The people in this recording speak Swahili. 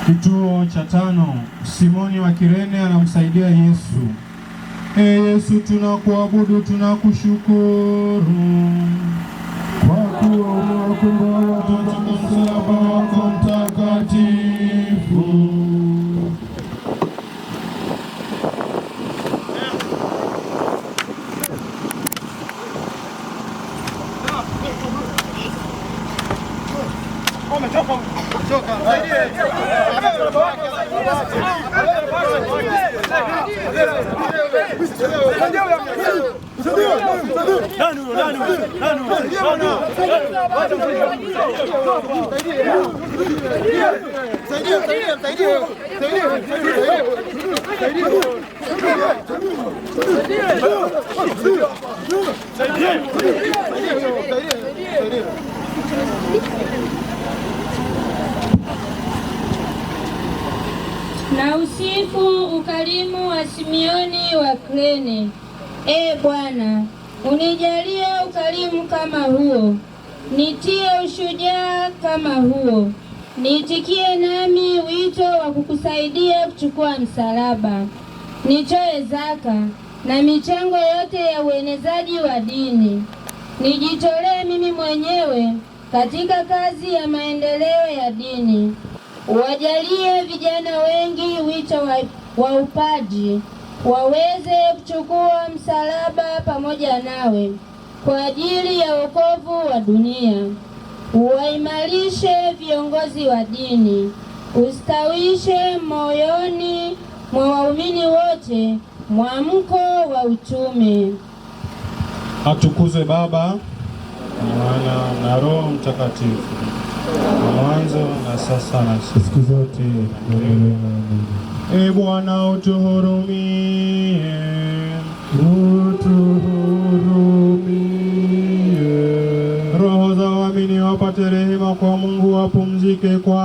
Kituo cha 5. Simoni wa Kirene anamsaidia Yesu. Yesu, tunakuabudu, tunakushukuru kwa kuwa umewakomboa watoto kwa msalaba wako mtakatifu. Na usifu ukarimu wa Simeoni wa Kirene. Bwana, unijalie ukarimu kama huo, nitie ushujaa kama huo, niitikie nami wito wa kukusaidia kuchukua msalaba, nitoe zaka na michango yote ya uenezaji wa dini, nijitolee mimi mwenyewe katika kazi ya maendeleo ya dini. Wajalie vijana wengi wito wa upadri, waweze kuchukua msalaba pamoja nawe kwa ajili ya wokovu wa dunia. Uwaimarishe viongozi wa dini, ustawishe moyoni mwa waumini wote mwamko wa utume. Atukuzwe Baba, Mwana na Roho Mtakatifu, mwanzo na sasa na siku zote. Bwana, utuhurumie. Roho za waamini wapate rehema kwa Mungu, wapumzike kwa